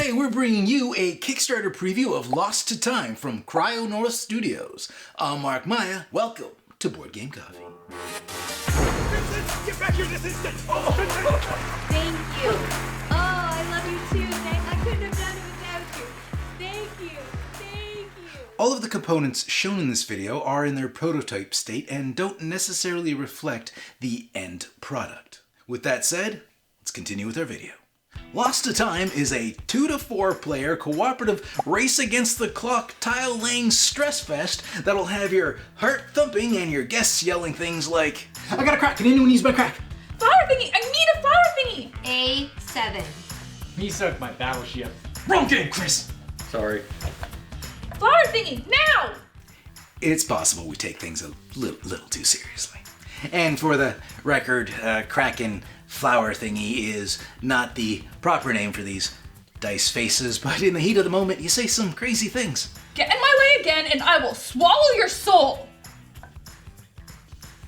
Today we're bringing you a Kickstarter preview of Lost to Time from Cryo North Studios. I'm Mark Maya. Welcome to Board Game Coffee. Vincent, get back here this instant! Thank you. Oh, I love you too. I couldn't have done it without you. Thank you. Thank you. All of the components shown in this video are in their prototype state and don't necessarily reflect the end product. With that said, let's continue with our video. Lost to Time is a 2 to 4 player cooperative race against the clock tile laying stress fest that'll have your heart thumping and your guests yelling things like, "I got a crack, can anyone use my crack?" Flower thingy! I need a flower thingy! A7. Me suck my battleship. Wrong game, Chris! Sorry. Flower thingy, now! It's possible we take things a little too seriously. And for the record, Kraken flower thingy is not the proper name for these dice faces, but in the heat of the moment, you say some crazy things. Get in my way again and I will swallow your soul!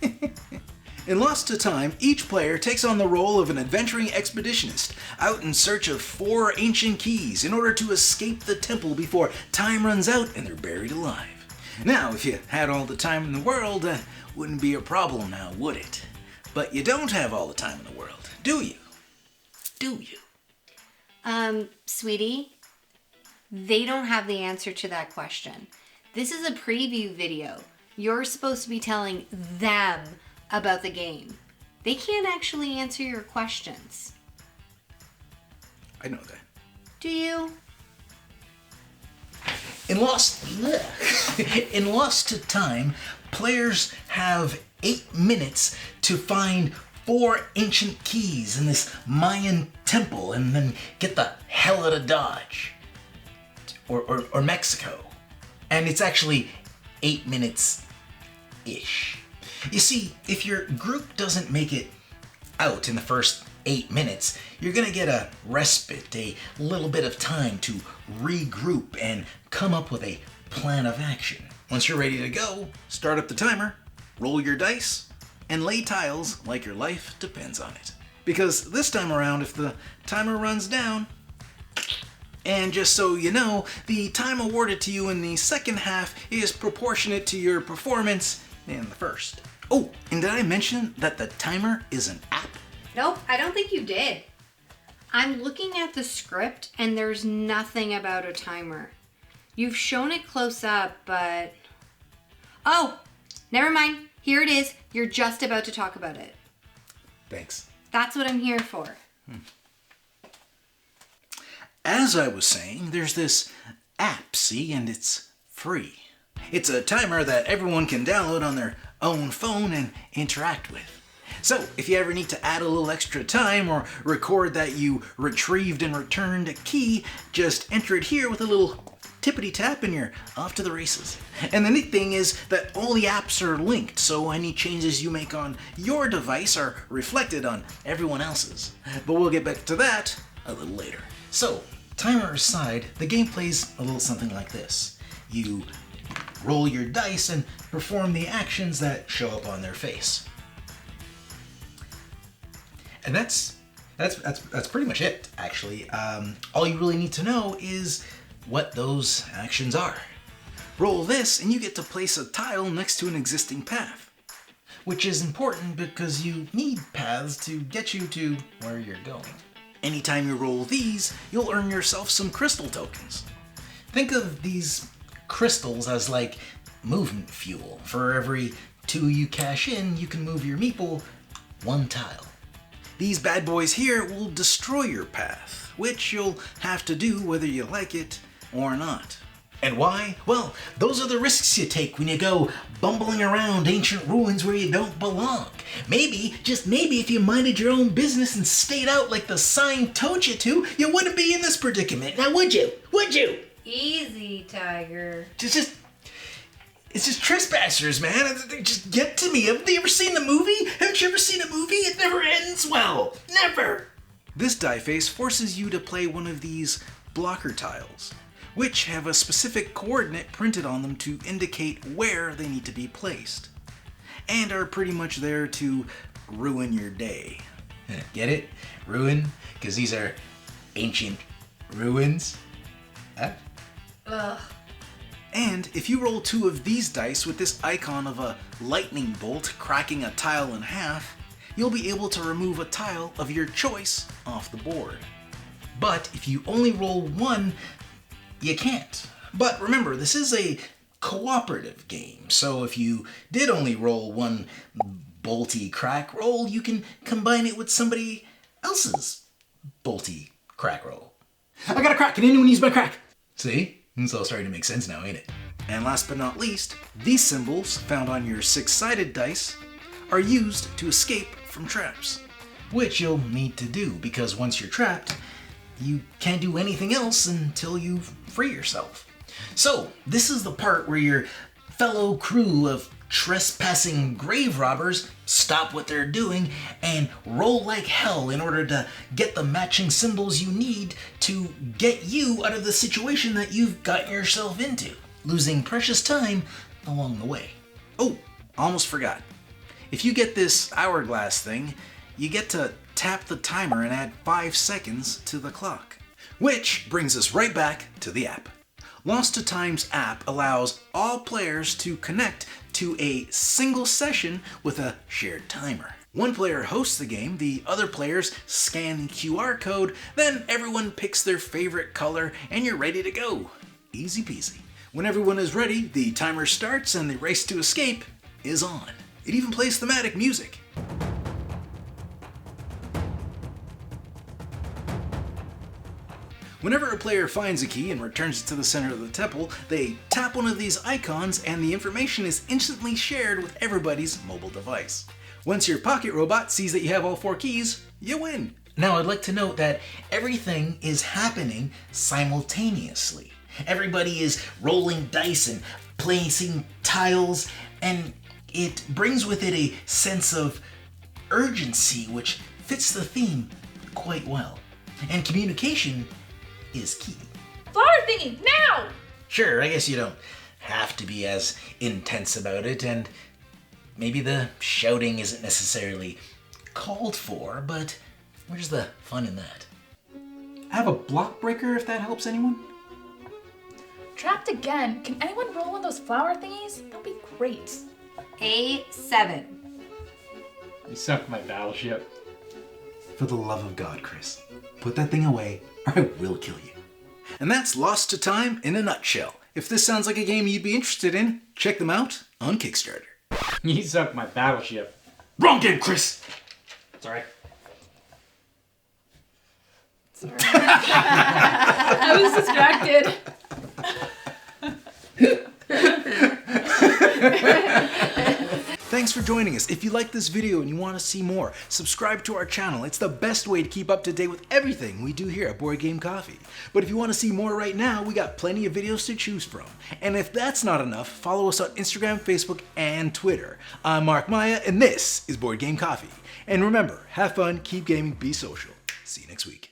In Lost to Time, each player takes on the role of an adventuring expeditionist out in search of 4 ancient keys in order to escape the temple before time runs out and they're buried alive. Now, if you had all the time in the world, that wouldn't be a problem now, would it? But you don't have all the time in the world, do you? Do you? Sweetie, they don't have the answer to that question. This is a preview video. You're supposed to be telling them about the game. They can't actually answer your questions. I know that. Do you? In Lost to Time, players have 8 minutes to find 4 ancient keys in this Mayan temple and then get the hell out of Dodge. Or Mexico. And it's actually 8 minutes-ish. You see, if your group doesn't make it out in the first 8 minutes, you're gonna get a respite, a little bit of time to regroup and come up with a plan of action. Once you're ready to go, start up the timer, roll your dice, and lay tiles like your life depends on it. Because this time around, if the timer runs down, and just so you know, the time awarded to you in the second half is proportionate to your performance in the first. Oh, and did I mention that the timer is an app? Nope, I don't think you did. I'm looking at the script and there's nothing about a timer. You've shown it close up, but... Oh, never mind. Here it is. You're just about to talk about it. Thanks. That's what I'm here for. As I was saying, there's this app, see, and it's free. It's a timer that everyone can download on their own phone and interact with. So, if you ever need to add a little extra time or record that you retrieved and returned a key, just enter it here with a little tippity tap and you're off to the races. And the neat thing is that all the apps are linked, so any changes you make on your device are reflected on everyone else's. But we'll get back to that a little later. So, timer aside, the game plays a little something like this. You roll your dice and perform the actions that show up on their face. And that's pretty much it, actually. All you really need to know is what those actions are. Roll this and you get to place a tile next to an existing path, which is important because you need paths to get you to where you're going. Anytime you roll these, you'll earn yourself some crystal tokens. Think of these crystals as like movement fuel. For every 2 you cash in, you can move your meeple 1 tile. These bad boys here will destroy your path, which you'll have to do whether you like it or not. And why? Well, those are the risks you take when you go bumbling around ancient ruins where you don't belong. Maybe, just maybe, if you minded your own business and stayed out like the sign told you to, you wouldn't be in this predicament. Now would you? Would you? Easy, Tiger. It's just trespassers, man. They just get to me. Have you ever seen the movie? Haven't you ever seen a movie? It never ends well. Never. This die face forces you to play one of these blocker tiles, which have a specific coordinate printed on them to indicate where they need to be placed, and are pretty much there to ruin your day. Get it? Ruin? Because these are ancient ruins F. Ugh. And if you roll 2 of these dice with this icon of a lightning bolt cracking a tile in half, you'll be able to remove a tile of your choice off the board. But if you only roll 1, you can't. But remember, this is a cooperative game, so if you did only roll 1 bolty crack roll, you can combine it with somebody else's bolty crack roll. I got a crack. Can anyone use my crack? See? It's all starting to make sense now, ain't it? And last but not least, these symbols found on your 6-sided dice are used to escape from traps, which you'll need to do because once you're trapped, you can't do anything else until you free yourself. So, this is the part where your fellow crew of trespassing grave robbers stop what they're doing and roll like hell in order to get the matching symbols you need to get you out of the situation that you've gotten yourself into, losing precious time along the way. Oh, almost forgot. If you get this hourglass thing, you get to tap the timer and add 5 seconds to the clock. Which brings us right back to the app. Lost to Time's app allows all players to connect to a single session with a shared timer. One player hosts the game, the other players scan the QR code, then everyone picks their favorite color and you're ready to go. Easy peasy. When everyone is ready, the timer starts and the race to escape is on. It even plays thematic music. Whenever a player finds a key and returns it to the center of the temple, they tap one of these icons and the information is instantly shared with everybody's mobile device. Once your pocket robot sees that you have all 4 keys, you win. Now I'd like to note that everything is happening simultaneously. Everybody is rolling dice and placing tiles, and it brings with it a sense of urgency which fits the theme quite well. And communication is key. Flower thingy, now! Sure, I guess you don't have to be as intense about it, and maybe the shouting isn't necessarily called for, but where's the fun in that? I have a block breaker if that helps anyone. Trapped again. Can anyone roll one of those flower thingies? That'd be great. A7. You sunk my battleship. For the love of God, Chris, put that thing away or I will kill you. And that's Lost to Time in a nutshell. If this sounds like a game you'd be interested in, check them out on Kickstarter. You sunk my battleship. Wrong game, Chris! Sorry. I was distracted. Thanks for joining us. If you like this video and you want to see more, subscribe to our channel. It's the best way to keep up to date with everything we do here at Board Game Coffee. But if you want to see more right now, we got plenty of videos to choose from. And if that's not enough, follow us on Instagram, Facebook, and Twitter. I'm Mark Maya, and this is Board Game Coffee. And remember, have fun, keep gaming, be social. See you next week.